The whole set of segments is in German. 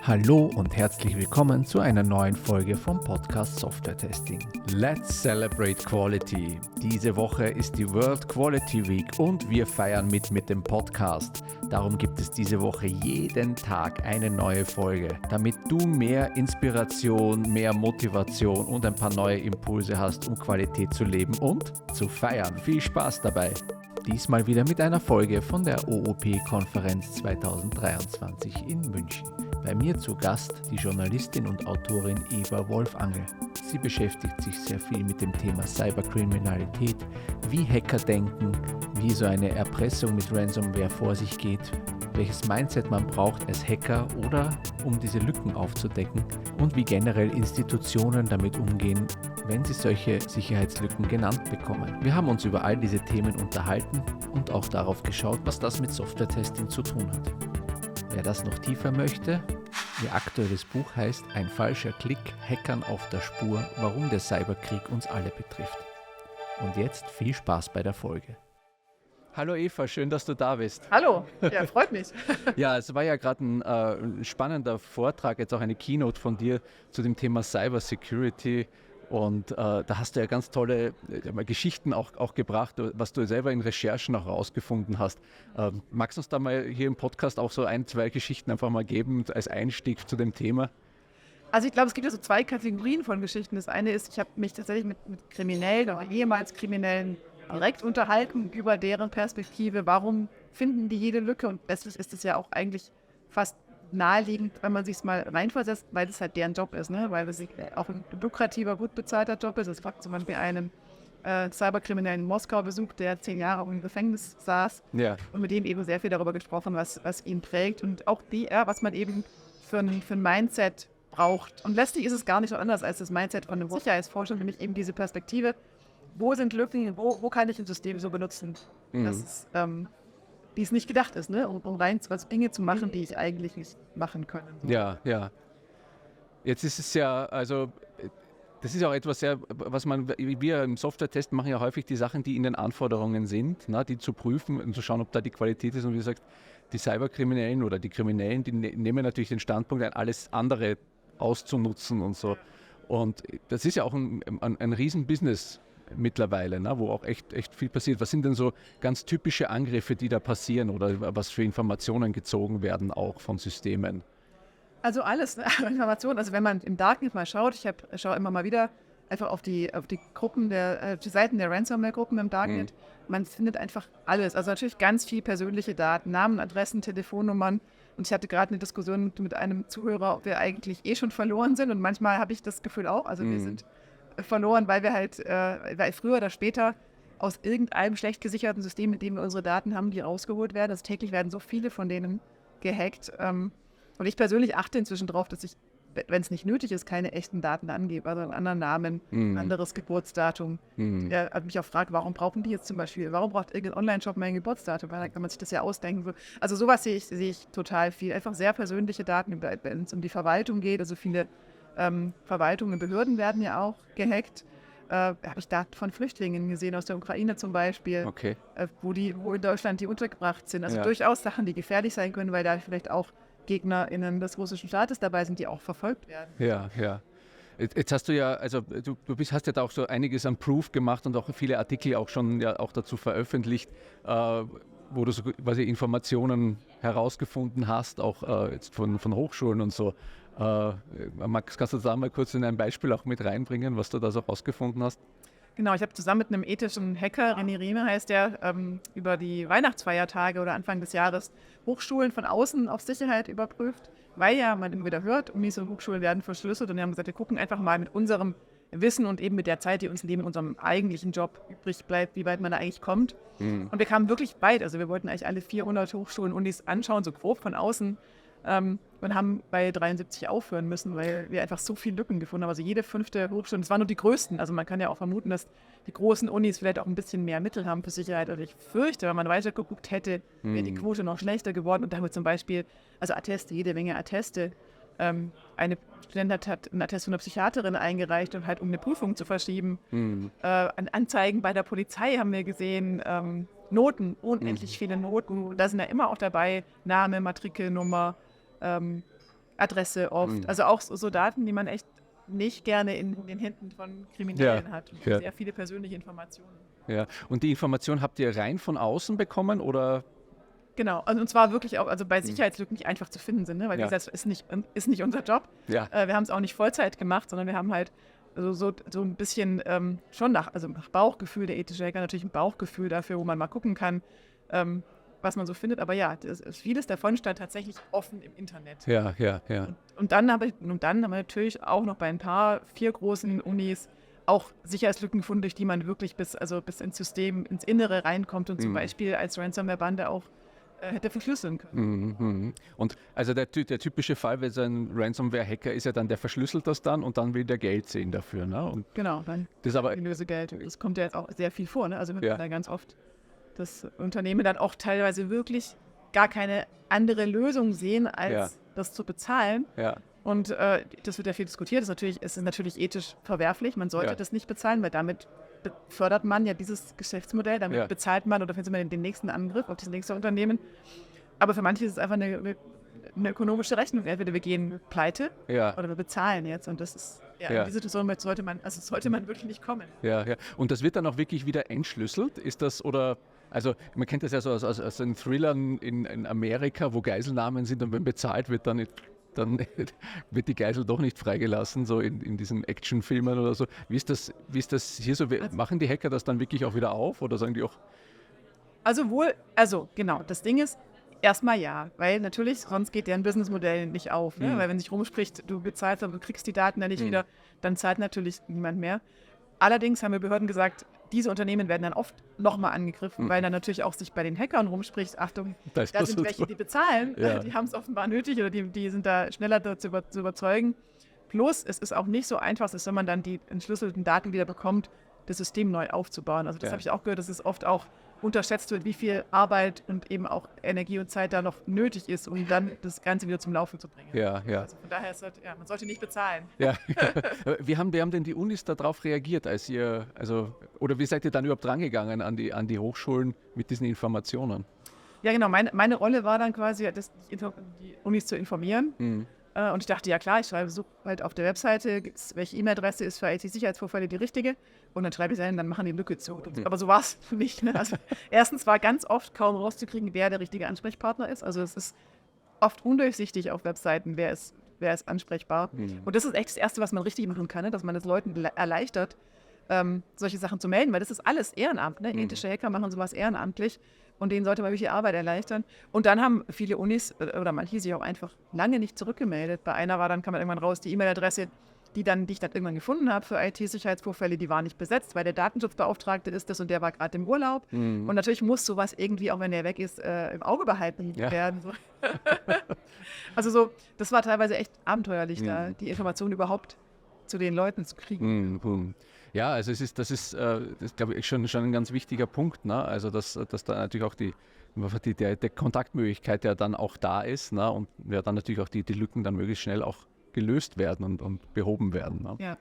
Hallo und herzlich willkommen zu einer neuen Folge vom Podcast Software Testing. Let's celebrate quality. Diese Woche ist die World Quality Week und wir feiern mit dem Podcast. Darum gibt es diese Woche jeden Tag eine neue Folge, damit du mehr Inspiration, mehr Motivation und ein paar neue Impulse hast, um Qualität zu leben und zu feiern. Viel Spaß dabei! Diesmal wieder mit einer Folge von der OOP-Konferenz 2023 in München. Bei mir zu Gast die Journalistin und Autorin Eva Wolfangel. Sie beschäftigt sich sehr viel mit dem Thema Cyberkriminalität, wie Hacker denken, wie so eine Erpressung mit Ransomware vor sich geht, welches Mindset man braucht als Hacker oder um diese Lücken aufzudecken und wie generell Institutionen damit umgehen, wenn sie solche Sicherheitslücken genannt bekommen. Wir haben uns über all diese Themen unterhalten und auch darauf geschaut, was das mit Software-Testing zu tun hat. Wer das noch tiefer möchte, ihr aktuelles Buch heißt Ein falscher Klick, Hackern auf der Spur, warum der Cyberkrieg uns alle betrifft. Und jetzt viel Spaß bei der Folge. Hallo Eva, schön, dass du da bist. Hallo, ja, freut mich. Ja, es war ja gerade ein spannender Vortrag, jetzt auch eine Keynote von dir zu dem Thema Cybersecurity. Und da hast du ja ganz tolle Geschichten auch gebracht, was du selber in Recherchen auch rausgefunden hast. Magst du uns da mal hier im Podcast auch so ein, zwei Geschichten einfach mal geben als Einstieg zu dem Thema? Also ich glaube, es gibt ja so zwei Kategorien von Geschichten. Das eine ist, ich habe mich tatsächlich mit Kriminellen oder ehemals Kriminellen direkt unterhalten über deren Perspektive. Warum finden die jede Lücke? Und letztlich ist es ja auch eigentlich fast naheliegend, wenn man sich es mal reinversetzt, weil es halt deren Job ist, ne? Weil es auch ein lukrativer, gut bezahlter Job ist. Ich habe zum Beispiel einen Cyberkriminellen in Moskau besucht, der 10 Jahre im Gefängnis saß und mit dem eben sehr viel darüber gesprochen, was ihn prägt und auch was man eben für ein Mindset braucht. Und letztlich ist es gar nicht so anders als das Mindset von einem Sicherheitsforscher, nämlich eben diese Perspektive, wo sind Lücken, wo kann ich ein System so benutzen, dass wie es nicht gedacht ist, ne? Um rein Dinge zu machen, die ich eigentlich nicht machen können. Ja. Jetzt ist es ja, also das ist auch etwas sehr, wir im Software-Test machen ja häufig die Sachen, die in den Anforderungen sind, ne? Die zu prüfen und zu schauen, ob da die Qualität ist. Und wie gesagt, die Cyberkriminellen oder die Kriminellen, die nehmen natürlich den Standpunkt ein, alles andere auszunutzen und so. Und das ist ja auch ein Riesen-Business mittlerweile, ne, wo auch echt viel passiert. Was sind denn so ganz typische Angriffe, die da passieren oder was für Informationen gezogen werden auch von Systemen? Also alles, ne? Informationen. Also wenn man im Darknet mal schaut, ich schaue immer mal wieder einfach auf die Gruppen die Seiten der Ransomware-Gruppen im Darknet. Man findet einfach alles. Also natürlich ganz viel persönliche Daten, Namen, Adressen, Telefonnummern. Und ich hatte gerade eine Diskussion mit einem Zuhörer, ob wir eigentlich schon verloren sind. Und manchmal habe ich das Gefühl auch. Also wir sind verloren, weil wir halt, weil früher oder später aus irgendeinem schlecht gesicherten System, mit dem wir unsere Daten haben, die rausgeholt werden. Also täglich werden so viele von denen gehackt. Und ich persönlich achte inzwischen darauf, dass ich, wenn es nicht nötig ist, keine echten Daten angebe, also einen anderen Namen, anderes Geburtsdatum. Er hat mich auch gefragt, warum brauchen die jetzt zum Beispiel, warum braucht irgendein Online-Shop mein Geburtsdatum? Weil dann kann man sich das ja ausdenken. Also sowas sehe ich total viel. Einfach sehr persönliche Daten, wenn es um die Verwaltung geht. Also viele Verwaltungen, Behörden werden ja auch gehackt. Habe ich Daten von Flüchtlingen gesehen, aus der Ukraine zum Beispiel, wo in Deutschland die untergebracht sind. Also durchaus Sachen, die gefährlich sein können, weil da vielleicht auch GegnerInnen des russischen Staates dabei sind, die auch verfolgt werden. Ja. Jetzt hast du ja, also du hast ja da auch so einiges an Proof gemacht und auch viele Artikel auch schon auch dazu veröffentlicht, wo du so quasi Informationen herausgefunden hast, auch jetzt von Hochschulen und so. Max, kannst du da mal kurz in ein Beispiel auch mit reinbringen, was du da so rausgefunden hast? Genau, ich habe zusammen mit einem ethischen Hacker, René Rehme heißt der, über die Weihnachtsfeiertage oder Anfang des Jahres Hochschulen von außen auf Sicherheit überprüft, weil ja man immer wieder hört, Unis und Hochschulen werden verschlüsselt und wir haben gesagt, wir gucken einfach mal mit unserem Wissen und eben mit der Zeit, die uns neben unserem eigentlichen Job übrig bleibt, wie weit man da eigentlich kommt. Und wir kamen wirklich weit, also wir wollten eigentlich alle 400 Hochschulen, Unis anschauen, so grob von außen. Und haben bei 73 aufhören müssen, weil wir einfach so viele Lücken gefunden haben. Also jede 5. Hochschule, das waren nur die größten. Also man kann ja auch vermuten, dass die großen Unis vielleicht auch ein bisschen mehr Mittel haben für Sicherheit. Also ich fürchte, wenn man weiter geguckt hätte, wäre die Quote noch schlechter geworden. Und da haben wir zum Beispiel, also Atteste, jede Menge Atteste. Eine Studentin hat einen Attest von einer Psychiaterin eingereicht, um eine Prüfung zu verschieben. An Anzeigen bei der Polizei haben wir gesehen, Noten, unendlich viele Noten. Da sind ja immer auch dabei Name, Matrikelnummer, Adresse oft. Also auch so Daten, die man echt nicht gerne in den Händen von Kriminellen hat. Und sehr viele persönliche Informationen. Ja, und die Information habt ihr rein von außen bekommen oder? Genau, und zwar wirklich auch, also bei Sicherheitslücken nicht einfach zu finden sind, ne? Weil wie gesagt, ist nicht unser Job. Ja. Wir haben es auch nicht Vollzeit gemacht, sondern wir haben halt so ein bisschen schon nach Bauchgefühl, der ethische Hacker natürlich ein Bauchgefühl dafür, wo man mal gucken kann, was man so findet. Aber ja, vieles davon stand tatsächlich offen im Internet. Ja. Und dann haben wir natürlich auch noch bei 4 großen Unis auch Sicherheitslücken gefunden, durch die man wirklich bis ins System, ins Innere reinkommt und zum Beispiel als Ransomware-Bande auch hätte verschlüsseln können. Und also der typische Fall, wenn so ein Ransomware-Hacker ist ja dann, der verschlüsselt das dann und dann will der Geld sehen dafür. Ne? Und genau, dann das aber Lösegeld. Das kommt ja jetzt auch sehr viel vor. Ne? Also wir haben da ganz oft das Unternehmen dann auch teilweise wirklich gar keine andere Lösung sehen, als das zu bezahlen. Ja. Und das wird ja viel diskutiert. Es ist natürlich ethisch verwerflich. Man sollte das nicht bezahlen, weil damit fördert man ja dieses Geschäftsmodell. Damit bezahlt man oder findet man den nächsten Angriff auf das nächste Unternehmen. Aber für manche ist es einfach eine ökonomische Rechnung. Entweder wir gehen pleite oder wir bezahlen jetzt. Und das ist, in diese Situation sollte man wirklich nicht kommen. Ja. Und das wird dann auch wirklich wieder entschlüsselt? Ist das, oder, also man kennt das ja so aus den Thrillern in Amerika, wo Geiselnahmen sind und wenn bezahlt wird, dann wird die Geisel doch nicht freigelassen, so in diesen Actionfilmen oder so. Wie ist das hier so? Machen die Hacker das dann wirklich auch wieder auf oder sagen die auch? Also genau, das Ding ist, erstmal ja, weil natürlich, sonst geht deren Businessmodell nicht auf. Ne? Weil wenn sich rumspricht, du bezahlst, aber du kriegst die Daten dann nicht wieder, dann zahlt natürlich niemand mehr. Allerdings haben wir Behörden gesagt, diese Unternehmen werden dann oft nochmal angegriffen, weil dann natürlich auch sich bei den Hackern rumspricht, Achtung, da sind welche, die bezahlen, die haben es offenbar nötig oder die sind da schneller zu überzeugen. Plus, es ist auch nicht so einfach, dass wenn man dann die entschlüsselten Daten wieder bekommt, das System neu aufzubauen. Also das habe ich auch gehört, dass es oft auch unterschätzt wird, wie viel Arbeit und eben auch Energie und Zeit da noch nötig ist, um dann das Ganze wieder zum Laufen zu bringen. Ja. Also von daher ist das, man sollte nicht bezahlen. Ja. Wie haben denn die Unis darauf reagiert, oder wie seid ihr dann überhaupt rangegangen an die Hochschulen mit diesen Informationen? Ja, genau. Meine Rolle war dann quasi, die Unis zu informieren. Und ich dachte, ja klar, ich suche halt auf der Webseite, welche E-Mail-Adresse ist für IT-Sicherheitsvorfälle die richtige und dann schreibe ich es ein, dann machen die Lücke zu. Aber so war es nicht. Ne? Also erstens war ganz oft kaum rauszukriegen, wer der richtige Ansprechpartner ist. Also es ist oft undurchsichtig auf Webseiten, wer ist ansprechbar. Und das ist echt das Erste, was man richtig machen kann, ne? Dass man es Leuten erleichtert, solche Sachen zu melden, weil das ist alles Ehrenamt. Ne? Ethische Hacker machen sowas ehrenamtlich. Und denen sollte man wirklich die Arbeit erleichtern. Und dann haben viele Unis oder manche sich auch einfach lange nicht zurückgemeldet. Bei einer kam dann irgendwann raus, die E-Mail-Adresse, die ich dann irgendwann gefunden habe für IT-Sicherheitsvorfälle, die war nicht besetzt, weil der Datenschutzbeauftragte ist das und der war gerade im Urlaub. Und natürlich muss sowas irgendwie, auch wenn der weg ist, im Auge behalten werden. So. Also das war teilweise echt abenteuerlich, da die Informationen überhaupt zu den Leuten zu kriegen. Ja, also das ist glaube ich, schon ein ganz wichtiger Punkt, ne? Also dass da natürlich auch die Kontaktmöglichkeit ja dann auch da ist, ne? Und ja, dann natürlich auch die Lücken dann möglichst schnell auch gelöst werden und behoben werden. Ne? Ja.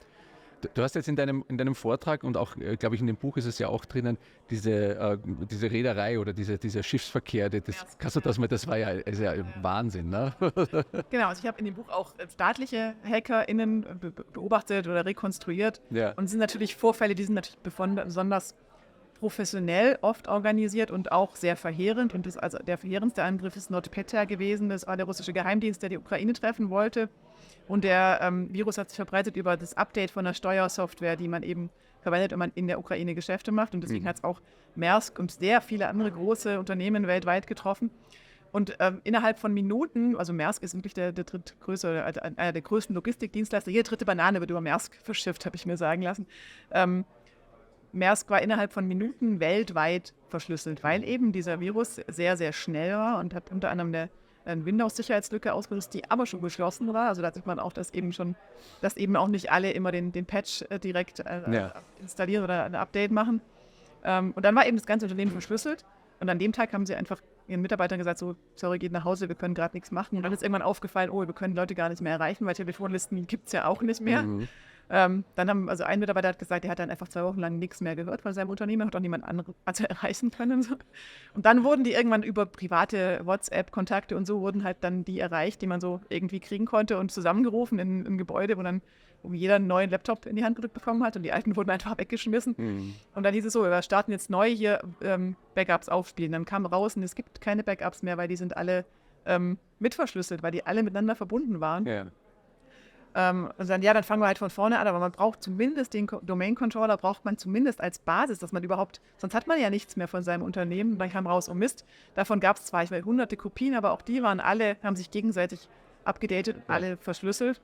Du hast jetzt in deinem Vortrag und auch, glaube ich, in dem Buch ist es ja auch drinnen, diese Reederei oder dieser Schiffsverkehr, das war ja Wahnsinn. Ne? Genau, also ich habe in dem Buch auch staatliche HackerInnen beobachtet oder rekonstruiert. Ja. Und es sind natürlich Vorfälle, die sind natürlich besonders professionell oft organisiert und auch sehr verheerend. Und der verheerendste Angriff ist NotPetya gewesen. Das war der russische Geheimdienst, der die Ukraine treffen wollte. Und der Virus hat sich verbreitet über das Update von der Steuersoftware, die man eben verwendet, wenn man in der Ukraine Geschäfte macht. Und deswegen hat es auch Maersk und sehr viele andere große Unternehmen weltweit getroffen. Und innerhalb von Minuten, also Maersk ist wirklich der drittgrößte, einer der größten Logistikdienstleister. Jede dritte Banane wird über Maersk verschifft, habe ich mir sagen lassen. Maersk war innerhalb von Minuten weltweit verschlüsselt, weil eben dieser Virus sehr, sehr schnell war und hat unter anderem eine Windows-Sicherheitslücke ausgelöst, die aber schon geschlossen war. Also da sieht man auch, dass eben auch nicht alle immer den Patch direkt installieren oder ein Update machen. Und dann war eben das ganze Unternehmen verschlüsselt. Und an dem Tag haben sie einfach ihren Mitarbeitern gesagt, so, sorry, geht nach Hause, wir können gerade nichts machen. Und dann ist irgendwann aufgefallen, wir können Leute gar nicht mehr erreichen, weil Telefonlisten gibt es ja auch nicht mehr. Dann haben, also ein Mitarbeiter hat gesagt, er hat dann einfach 2 Wochen lang nichts mehr gehört von seinem Unternehmen, hat auch niemand anderen erreichen können. So. Und dann wurden die irgendwann über private WhatsApp-Kontakte und so wurden halt dann die erreicht, die man so irgendwie kriegen konnte und zusammengerufen in ein Gebäude, wo jeder einen neuen Laptop in die Hand gedrückt bekommen hat und die alten wurden einfach weggeschmissen. Und dann hieß es so, wir starten jetzt neu hier Backups aufspielen. Dann kam raus und es gibt keine Backups mehr, weil die sind alle mitverschlüsselt, weil die alle miteinander verbunden waren. Ja. Und dann fangen wir halt von vorne an, aber man braucht zumindest den Domain-Controller, braucht man zumindest als Basis, dass man überhaupt, sonst hat man ja nichts mehr von seinem Unternehmen. Und dann kam raus, oh Mist, davon gab es zwar, ich weiß, hunderte Kopien, aber auch die haben sich gegenseitig abgedatet, alle verschlüsselt.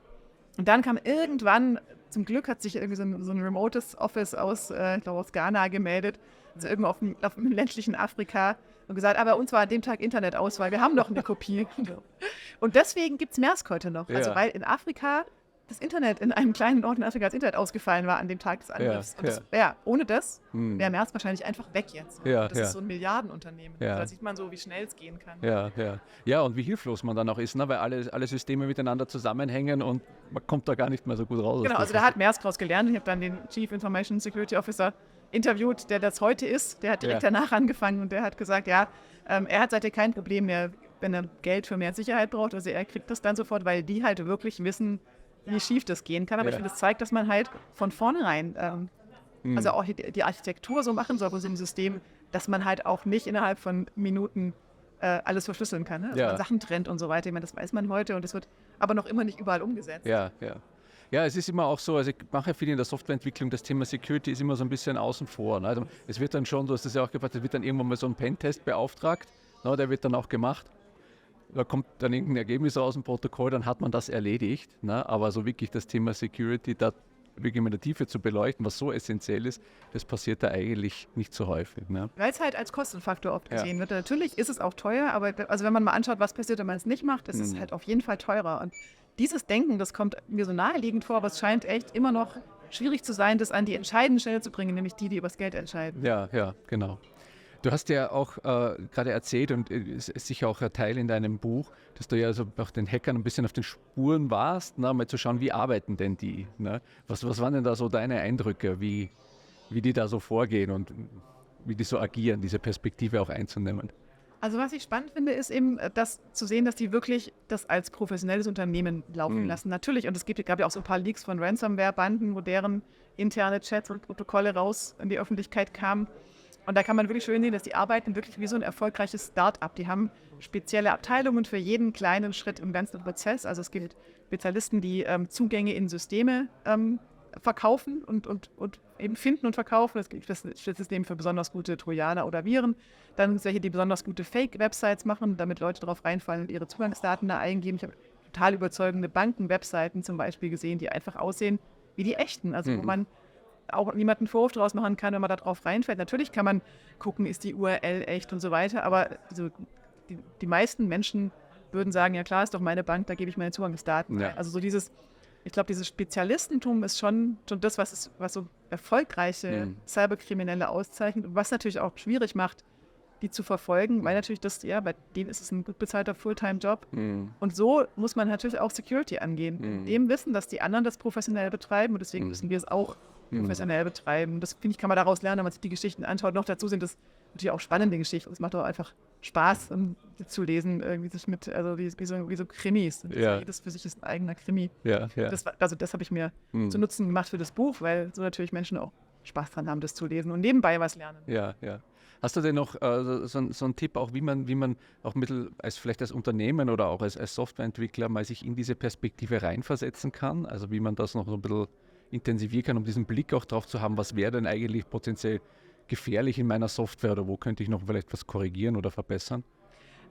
Und dann kam irgendwann, zum Glück hat sich irgendwie so ein remotes Office aus Ghana gemeldet, also irgendwo auf dem ländlichen Afrika und gesagt, aber uns war an dem Tag Internet aus, weil wir haben noch eine Kopie. Und deswegen gibt es Maersk heute noch. Also weil in Afrika das Internet in einem kleinen Ort in Afrika das Internet ausgefallen war an dem Tag des Angriffs. Ohne das wäre Maersk wahrscheinlich einfach weg jetzt. Das ist so ein Milliardenunternehmen. Da sieht man so, wie schnell es gehen kann. Ja, und wie hilflos man dann auch ist, ne? Weil alle Systeme miteinander zusammenhängen und man kommt da gar nicht mehr so gut raus. Genau, also da hat Maersk draus gelernt. Ich habe dann den Chief Information Security Officer interviewt, der das heute ist. Der hat direkt danach angefangen und der hat gesagt, er hat seitdem kein Problem mehr, wenn er Geld für mehr Sicherheit braucht. Also er kriegt das dann sofort, weil die halt wirklich wissen, wie schief das gehen kann. Aber ich finde, das zeigt, dass man halt von vornherein, also auch die Architektur so machen soll von so einem System, dass man halt auch nicht innerhalb von Minuten alles verschlüsseln kann. Ne? Also man Sachen trennt und so weiter. Ich meine, das weiß man heute und das wird aber noch immer nicht überall umgesetzt. Ja, es ist immer auch so, also ich mache viel in der Softwareentwicklung, das Thema Security ist immer so ein bisschen außen vor. Ne? Also es wird dann schon, du hast das ja auch gefragt, es wird dann irgendwann mal so ein Pentest beauftragt, ne? Der wird dann auch gemacht. Da kommt dann irgendein Ergebnis aus dem Protokoll, dann hat man das erledigt. Ne? Aber so wirklich das Thema Security, da wirklich in der Tiefe zu beleuchten, was so essentiell ist, das passiert da eigentlich nicht so häufig. Ne? Weil es halt als Kostenfaktor oft gesehen wird. Natürlich ist es auch teuer, aber also wenn man mal anschaut, was passiert, wenn man es nicht macht, ist es halt auf jeden Fall teurer. Und dieses Denken, das kommt mir so naheliegend vor, aber es scheint echt immer noch schwierig zu sein, das an die entscheidende Stelle zu bringen, nämlich die über das Geld entscheiden. Ja, genau. Du hast ja auch gerade erzählt und ist sicher auch ein Teil in deinem Buch, dass du ja also auch den Hackern ein bisschen auf den Spuren warst, ne, mal zu schauen, wie arbeiten denn die? Ne? Was waren denn da so deine Eindrücke, wie die da so vorgehen und wie die so agieren, diese Perspektive auch einzunehmen? Also was ich spannend finde, ist eben, das zu sehen, dass die wirklich das als professionelles Unternehmen laufen lassen. Natürlich, und gab ja auch so ein paar Leaks von Ransomware-Banden, wo deren interne Chats und Protokolle raus in die Öffentlichkeit kamen. Und da kann man wirklich schön sehen, dass die arbeiten wirklich wie so ein erfolgreiches Start-up. Die haben spezielle Abteilungen für jeden kleinen Schritt im ganzen Prozess. Also es gibt Spezialisten, die Zugänge in Systeme verkaufen und eben finden und verkaufen. Es gibt das System für besonders gute Trojaner oder Viren. Dann solche, die besonders gute Fake-Websites machen, damit Leute darauf reinfallen und ihre Zugangsdaten da eingeben. Ich habe total überzeugende Banken-Webseiten zum Beispiel gesehen, die einfach aussehen wie die echten. Also wo man auch niemanden Vorwurf draus machen kann, wenn man da drauf reinfällt. Natürlich kann man gucken, ist die URL echt und so weiter, aber also die meisten Menschen würden sagen, ja klar, ist doch meine Bank, da gebe ich meine Zugangsdaten ein. Also so dieses Spezialistentum ist schon das, was so erfolgreiche Cyberkriminelle auszeichnet und was natürlich auch schwierig macht, die zu verfolgen, weil natürlich bei denen ist es ein gut bezahlter Fulltime-Job. Und so muss man natürlich auch Security angehen. Dem wissen, dass die anderen das professionell betreiben und deswegen müssen wir es auch professionell betreiben. Das, finde ich, kann man daraus lernen, wenn man sich die Geschichten anschaut. Noch dazu sind das natürlich auch spannende Geschichten. Es macht doch einfach Spaß zu lesen, wie so Krimis. Jedes für sich ist ein eigener Krimi. Das habe ich mir zu Nutzen gemacht für das Buch, weil so natürlich Menschen auch Spaß dran haben, das zu lesen und nebenbei was lernen. Ja. Hast du denn noch so einen Tipp, auch wie man auch vielleicht als Unternehmen oder auch als Softwareentwickler mal sich in diese Perspektive reinversetzen kann? Also wie man das noch so ein bisschen intensivieren kann, um diesen Blick auch drauf zu haben, was wäre denn eigentlich potenziell gefährlich in meiner Software oder wo könnte ich noch vielleicht was korrigieren oder verbessern?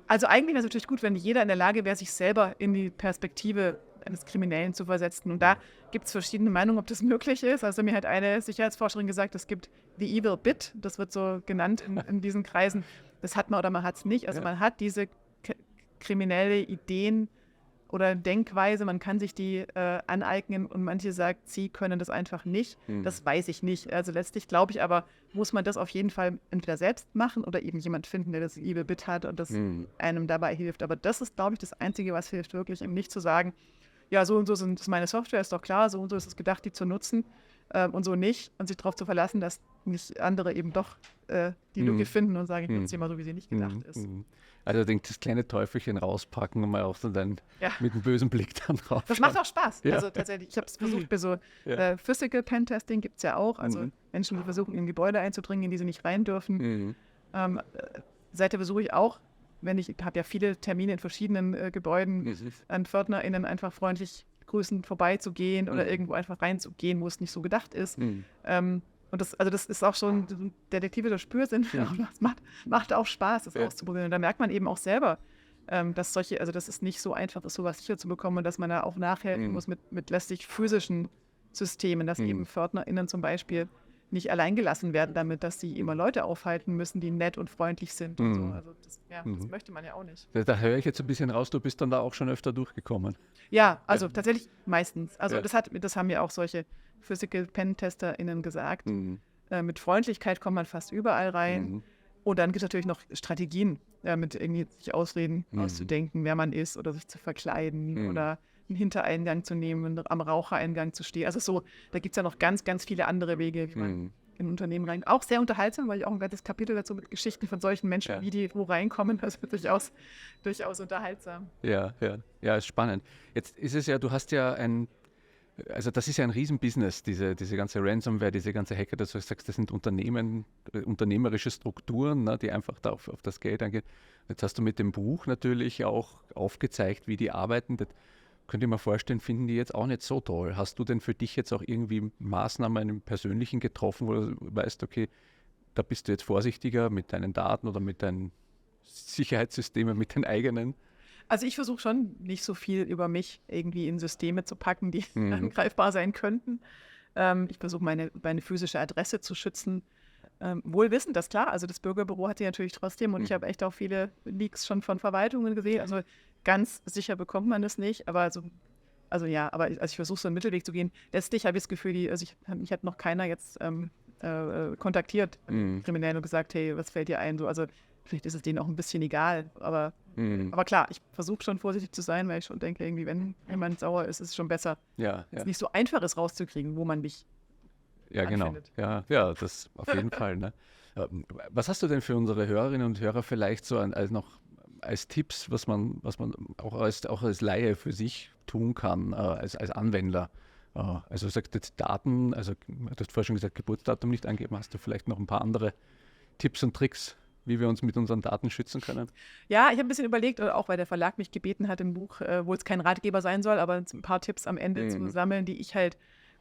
Also eigentlich wäre es natürlich gut, wenn jeder in der Lage wäre, sich selber in die Perspektive eines Kriminellen zu versetzen. Und da gibt es verschiedene Meinungen, ob das möglich ist. Also mir hat eine Sicherheitsforscherin gesagt, es gibt the evil bit, das wird so genannt in diesen Kreisen. Das hat man oder man hat es nicht. Also man hat diese kriminelle Ideen oder Denkweise, man kann sich die aneignen und manche sagen, sie können das einfach nicht. Das weiß ich nicht. Also letztlich glaube ich aber, muss man das auf jeden Fall entweder selbst machen oder eben jemand finden, der das Evil Bit hat und das einem dabei hilft. Aber das ist, glaube ich, das Einzige, was hilft, wirklich eben nicht zu sagen, ja, so und so ist meine Software, ist doch klar, so und so ist es gedacht, die zu nutzen und so nicht. Und sich darauf zu verlassen, dass nicht andere eben doch die Lücke finden und sagen, ich nutze sie mal so, wie sie nicht gedacht ist. Also das kleine Teufelchen rauspacken und mal auch so dann mit einem bösen Blick dann drauf. Das macht auch Spaß. Ja. Also tatsächlich, ich habe es versucht, bei so Physical Pentesting gibt es ja auch. Also Menschen, die versuchen, in Gebäude einzudringen, in die sie nicht rein dürfen. Seither versuche ich auch, ich habe ja viele Termine in verschiedenen Gebäuden, an PförtnerInnen einfach freundlich grüßend vorbeizugehen oder irgendwo einfach reinzugehen, wo es nicht so gedacht ist. Und das ist auch schon detektivischer Spürsinn. Das macht auch Spaß, das auszuprobieren. Und da merkt man eben auch selber, dass das ist nicht so einfach ist, sowas sicher zu bekommen und dass man da auch nachhelfen muss mit letztlich physischen Systemen, dass eben PförtnerInnen zum Beispiel nicht allein gelassen werden damit, dass sie immer Leute aufhalten müssen, die nett und freundlich sind und so. Also das möchte man ja auch nicht. Da höre ich jetzt ein bisschen raus, du bist dann da auch schon öfter durchgekommen. Ja, also tatsächlich meistens. Also das haben ja auch solche Physical Pen-TesterInnen gesagt. Mit Freundlichkeit kommt man fast überall rein. Und dann gibt es natürlich noch Strategien, mit irgendwie sich Ausreden auszudenken, wer man ist oder sich zu verkleiden oder einen Hintereingang zu nehmen, am Rauchereingang zu stehen. Also so, da gibt es ja noch ganz, ganz viele andere Wege, wie man in Unternehmen rein. Auch sehr unterhaltsam, weil ich auch ein ganzes Kapitel dazu mit Geschichten von solchen Menschen, wie die wo reinkommen, also durchaus unterhaltsam. Ja, ist spannend. Jetzt ist es ja, du hast ja also das ist ja ein Riesenbusiness, diese ganze Ransomware, diese ganze Hacker, dass du sagst, das sind unternehmerische Strukturen, ne, die einfach da auf das Geld eingehen. Jetzt hast du mit dem Buch natürlich auch aufgezeigt, wie die arbeiten. Das könnte ich mir vorstellen, finden die jetzt auch nicht so toll. Hast du denn für dich jetzt auch irgendwie Maßnahmen im Persönlichen getroffen, wo du weißt, okay, da bist du jetzt vorsichtiger mit deinen Daten oder mit deinen Sicherheitssystemen, mit den eigenen? Also ich versuche schon, nicht so viel über mich irgendwie in Systeme zu packen, die angreifbar sein könnten. Ich versuche, meine physische Adresse zu schützen. Wohl wissend, das klar. Also das Bürgerbüro hat die natürlich trotzdem und ich habe echt auch viele Leaks schon von Verwaltungen gesehen. Also ganz sicher bekommt man das nicht. Aber ich versuche so einen Mittelweg zu gehen. Letztlich habe ich das Gefühl, mich hat noch keiner jetzt kontaktiert, kriminell, und gesagt, hey, was fällt dir ein? So, also vielleicht ist es denen auch ein bisschen egal, aber klar, ich versuche schon vorsichtig zu sein, weil ich schon denke, irgendwie, wenn jemand sauer ist, ist es schon besser. Es nicht so einfach ist, rauszukriegen, wo man mich anfindet. Genau. Ja, das auf jeden Fall. Ne? Was hast du denn für unsere Hörerinnen und Hörer vielleicht so als Tipps, was man auch als Laie für sich tun kann, als Anwender? Also sagt jetzt Daten, also du hast vorher schon gesagt, Geburtsdatum nicht angeben, hast du vielleicht noch ein paar andere Tipps und Tricks, wie wir uns mit unseren Daten schützen können? Ja, ich habe ein bisschen überlegt, auch weil der Verlag mich gebeten hat im Buch, wo es kein Ratgeber sein soll, aber ein paar Tipps am Ende zu sammeln, die ich halt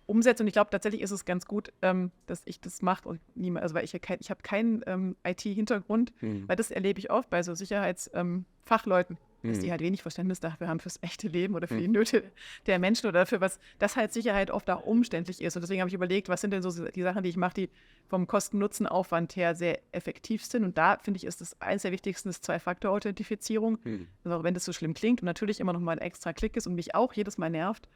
umsetze. Und ich glaube, tatsächlich ist es ganz gut, dass ich das mache und niemand, also weil ich habe keinen IT-Hintergrund, weil das erlebe ich oft bei so Sicherheitsfachleuten, dass die halt wenig Verständnis dafür haben fürs echte Leben oder für die Nöte der Menschen oder dafür, was das halt Sicherheit oft auch umständlich ist. Und deswegen habe ich überlegt, was sind denn so die Sachen, die ich mache, die vom Kosten-Nutzen-Aufwand her sehr effektiv sind. Und da, finde ich, ist das eines der wichtigsten, ist Zwei-Faktor-Authentifizierung. Also auch wenn das so schlimm klingt und natürlich immer noch mal ein extra Klick ist und mich auch jedes Mal nervt.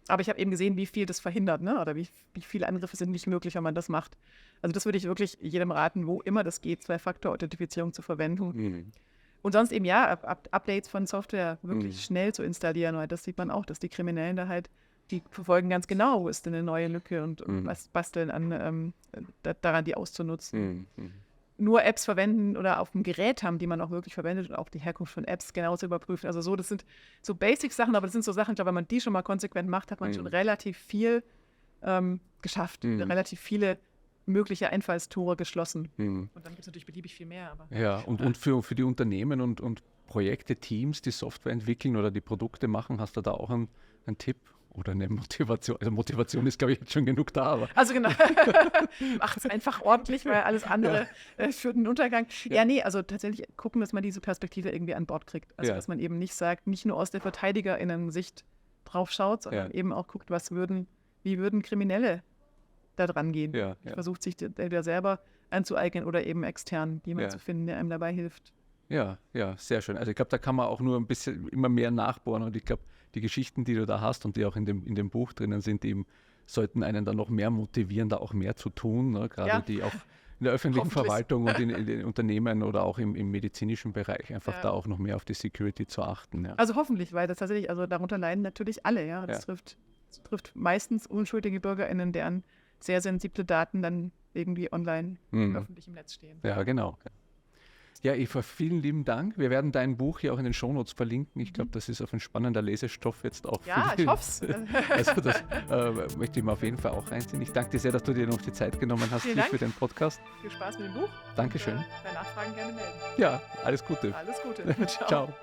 Aber ich habe eben gesehen, wie viel das verhindert, ne? Oder wie viele Angriffe sind nicht möglich, wenn man das macht. Also das würde ich wirklich jedem raten, wo immer das geht, Zwei-Faktor-Authentifizierung zu verwenden. Und sonst eben Updates von Software wirklich schnell zu installieren, weil das sieht man auch, dass die Kriminellen da halt, die verfolgen ganz genau, wo ist denn eine neue Lücke und was basteln daran, die auszunutzen. Nur Apps verwenden oder auf dem Gerät haben, die man auch wirklich verwendet und auch die Herkunft von Apps genauso überprüfen. Also so, das sind so Basic-Sachen, aber das sind so Sachen, ich glaube, wenn man die schon mal konsequent macht, hat man schon relativ viel geschafft, relativ viele mögliche Einfallstore geschlossen. Und dann gibt es natürlich beliebig viel mehr. Aber ja, und für die Unternehmen und Projekte, Teams, die Software entwickeln oder die Produkte machen, hast du da auch einen Tipp oder eine Motivation? Also Motivation ist, glaube ich, jetzt schon genug da. Aber. Also genau, macht es einfach ordentlich, weil alles andere führt einen Untergang. Ja, nee, also tatsächlich gucken, dass man diese Perspektive irgendwie an Bord kriegt. Also dass man eben nicht sagt, nicht nur aus der VerteidigerInnen-Sicht drauf schaut, sondern eben auch guckt, wie würden Kriminelle da dran gehen. Versucht sich der selber anzueignen oder eben extern jemanden zu finden, der einem dabei hilft. Ja, sehr schön. Also ich glaube, da kann man auch nur ein bisschen immer mehr nachbohren und ich glaube, die Geschichten, die du da hast und die auch in dem Buch drinnen sind, eben sollten einen dann noch mehr motivieren, da auch mehr zu tun. Ne? Gerade die auch in der öffentlichen Hoffentlich. Verwaltung und in den Unternehmen oder auch im medizinischen Bereich einfach da auch noch mehr auf die Security zu achten. Ja. Also hoffentlich, weil das tatsächlich, also darunter leiden natürlich alle, ja. Das trifft meistens unschuldige BürgerInnen, deren sehr sensible Daten dann irgendwie online öffentlich im Netz stehen. Ja, genau. Ja, Eva, vielen lieben Dank. Wir werden dein Buch hier auch in den Shownotes verlinken. Ich glaube, das ist auf ein spannender Lesestoff jetzt auch. Ja, ich hoffe es. Also das möchte ich mir auf jeden Fall auch reinziehen. Ich danke dir sehr, dass du dir noch die Zeit genommen hast hier für den Podcast. Viel Spaß mit dem Buch. Dankeschön. Bei Nachfragen gerne melden. Ja, alles Gute. Alles Gute. Ciao.